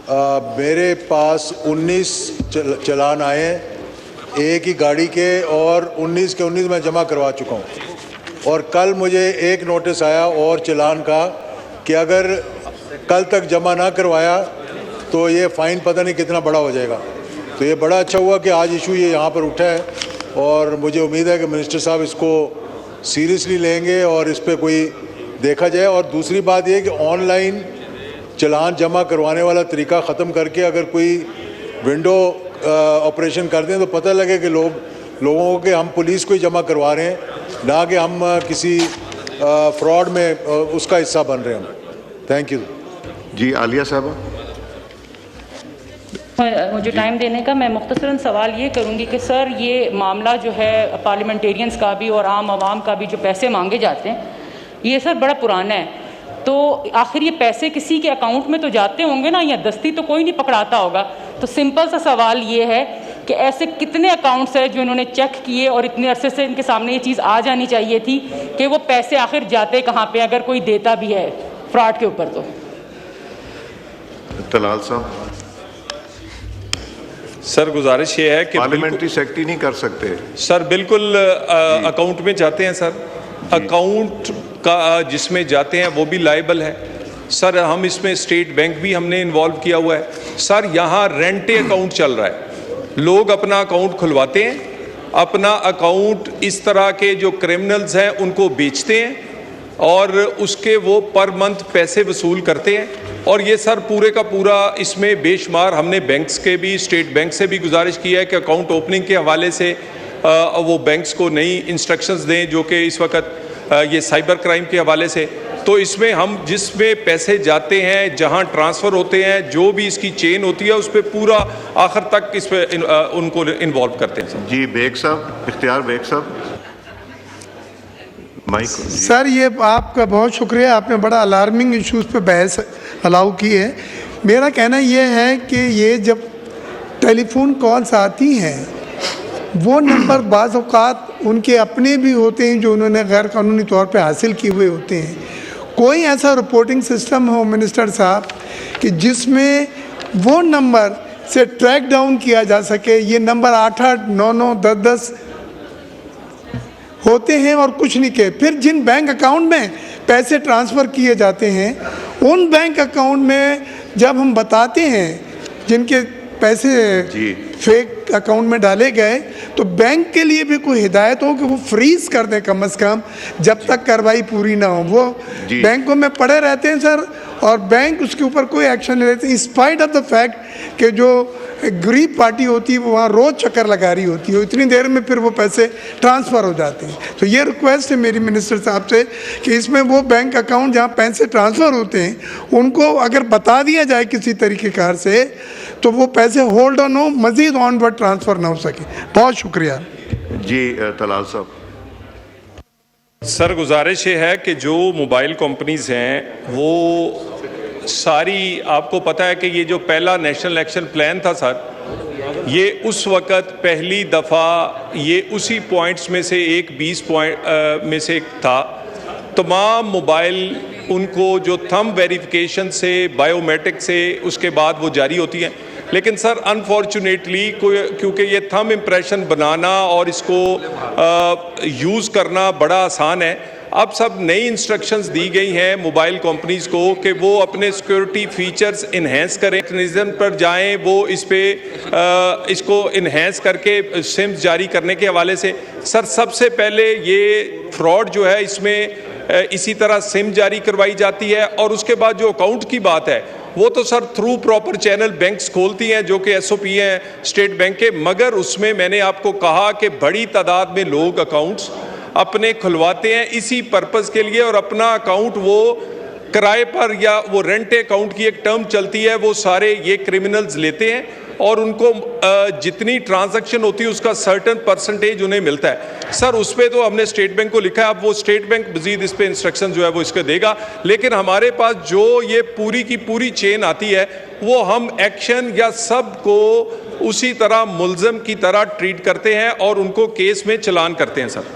मेरे पास 19 चलान आए हैं एक ही गाड़ी के, और 19 के 19 मैं जमा करवा चुका हूं। और कल मुझे एक नोटिस आया और चलान का कि अगर कल तक जमा ना करवाया तो ये फ़ाइन पता नहीं कितना बड़ा हो जाएगा। तो ये बड़ा अच्छा हुआ कि आज इशू ये यहाँ पर उठा है, और मुझे उम्मीद है कि मिनिस्टर साहब इसको सीरियसली लेंगे और इस पर कोई देखा जाए। और दूसरी बात ये कि ऑनलाइन चलान जमा करवाने वाला तरीका ख़त्म करके अगर कोई विंडो ऑपरेशन कर दें तो पता लगे कि लोगों को कि हम पुलिस को ही जमा करवा रहे हैं, ना कि हम किसी फ्रॉड में उसका हिस्सा बन रहे हैं। थैंक यू जी। आलिया साहब, मुझे टाइम देने का, मैं मुख्तसरन सवाल ये करूँगी कि सर ये मामला जो है पार्लियामेंटेरियंस का भी और आम आवाम का भी जो पैसे मांगे जाते हैं ये सर बड़ा पुराना है। तो आखिर ये पैसे किसी के अकाउंट में तो जाते होंगे ना, या दस्ती तो कोई नहीं पकड़ाता होगा। तो सिंपल सा सवाल ये है कि ऐसे कितने अकाउंट्स हैं जो इन्होंने चेक किए और इतने अरसे से इनके सामने ये चीज़ आ जानी चाहिए थी कि वो पैसे आखिर जाते कहाँ पे, अगर कोई देता भी है फ्रॉड के ऊपर। तो तलाल साहब। सर गुजारिश ये है कि पार्लियामेंट्री सेक्रेटरी नहीं कर सकते सर, बिल्कुल अकाउंट में जाते हैं सर, अकाउंट का जिसमें जाते हैं वो भी लायबल है सर। हम इसमें स्टेट बैंक भी हमने इन्वॉल्व किया हुआ है सर। यहाँ रेंटे अकाउंट चल रहा है, लोग अपना अकाउंट खुलवाते हैं, अपना अकाउंट इस तरह के जो क्रिमिनल्स हैं उनको बेचते हैं और उसके वो पर मंथ पैसे वसूल करते हैं। और ये सर पूरे का पूरा इसमें बेशुमार हमने बैंक्स के भी, स्टेट बैंक से भी गुजारिश की है कि अकाउंट ओपनिंग के हवाले से वो बैंक्स को नई इंस्ट्रक्शंस दें, जो कि इस वक्त ये साइबर क्राइम के हवाले से। तो इसमें हम जिसमें पैसे जाते हैं, जहां ट्रांसफ़र होते हैं, जो भी इसकी चेन होती है उस पर पूरा आखिर तक इस पर उनको इन्वॉल्व करते हैं सर। जी। बेग साहब, इख्तियार बेग साहब, माइक। सर ये आपका बहुत शुक्रिया, आपने बड़ा अलार्मिंग इश्यूज़ पे बहस अलाउ की है। मेरा कहना ये है कि ये जब टेलीफोन कॉल्स आती हैं वो नंबर बाज़ औक़ात उनके अपने भी होते हैं जो उन्होंने गैर कानूनी तौर पे हासिल किए हुए होते हैं। कोई ऐसा रिपोर्टिंग सिस्टम हो मिनिस्टर साहब कि जिसमें वो नंबर से ट्रैक डाउन किया जा सके। ये नंबर 8-8, 9-9, 10-10 होते हैं और कुछ नहीं किए। फिर जिन बैंक अकाउंट में पैसे ट्रांसफ़र किए जाते हैं उन बैंक अकाउंट में जब हम बताते हैं जिनके पैसे फेक अकाउंट में डाले गए, तो बैंक के लिए भी कोई हिदायत हो कि वो फ्रीज कर दें कम से कम जब तक कार्रवाई पूरी ना हो। वो बैंकों में पड़े रहते हैं सर, और बैंक उसके ऊपर कोई एक्शन नहीं लेते, इंस्पाइट ऑफ द फैक्ट कि जो गरीब पार्टी होती है वो वहाँ रोज़ चक्कर लगा रही होती है, इतनी देर में फिर वो पैसे ट्रांसफ़र हो जाते हैं। तो ये रिक्वेस्ट है मेरी मिनिस्टर साहब से कि इसमें वो बैंक अकाउंट जहाँ पैसे ट्रांसफ़र होते हैं उनको अगर बता दिया जाए किसी तरीक़ेकार से तो वो पैसे होल्ड ऑन हो, मज़ीद ऑनवर्ड ट्रांसफ़र ना हो सके। बहुत शुक्रिया जी। तलाल साहब। सर गुजारिश ये है कि जो मोबाइल कंपनीज़ हैं वो सारी, आपको पता है कि ये जो पहला नेशनल एक्शन प्लान था सर, ये उस वक़्त पहली दफ़ा ये उसी पॉइंट्स में से एक 20 पॉइंट में से एक था। तमाम मोबाइल उनको जो थंब वेरिफिकेशन से, बायोमेट्रिक से उसके बाद वो जारी होती हैं। लेकिन सर अनफॉर्चुनेटली क्योंकि ये थंब इम्प्रेशन बनाना और इसको यूज़ करना बड़ा आसान है, अब सब नई इंस्ट्रक्शंस दी गई हैं मोबाइल कंपनीज़ को कि वो अपने सिक्योरिटी फीचर्स इन्हेंस करें, मैकेनिज़्म पर जाएं, वो इस पे इसको इन्हेंस करके सिम्स जारी करने के हवाले से। सर सबसे पहले ये फ्रॉड जो है इसमें इसी तरह सिम जारी करवाई जाती है, और उसके बाद जो अकाउंट की बात है वो तो sir through proper channel banks खोलती हैं जो कि SOP हैं स्टेट बैंक के, मगर उसमें मैंने आपको कहा कि बड़ी तादाद में लोग अकाउंट्स अपने खुलवाते हैं इसी पर्पज़ के लिए, और अपना अकाउंट वो किराए पर या वो रेंट अकाउंट की एक टर्म चलती है, वो सारे ये क्रिमिनल्स लेते हैं और उनको जितनी ट्रांजैक्शन होती है उसका सर्टन परसेंटेज उन्हें मिलता है। सर उस पर तो हमने स्टेट बैंक को लिखा है, अब वो स्टेट बैंक मजीद इस पर इंस्ट्रक्शन जो है वो इसको देगा। लेकिन हमारे पास जो ये पूरी की पूरी चेन आती है वो हम एक्शन या सब को उसी तरह मुल्ज़म की तरह ट्रीट करते हैं और उनको केस में चलान करते हैं सर।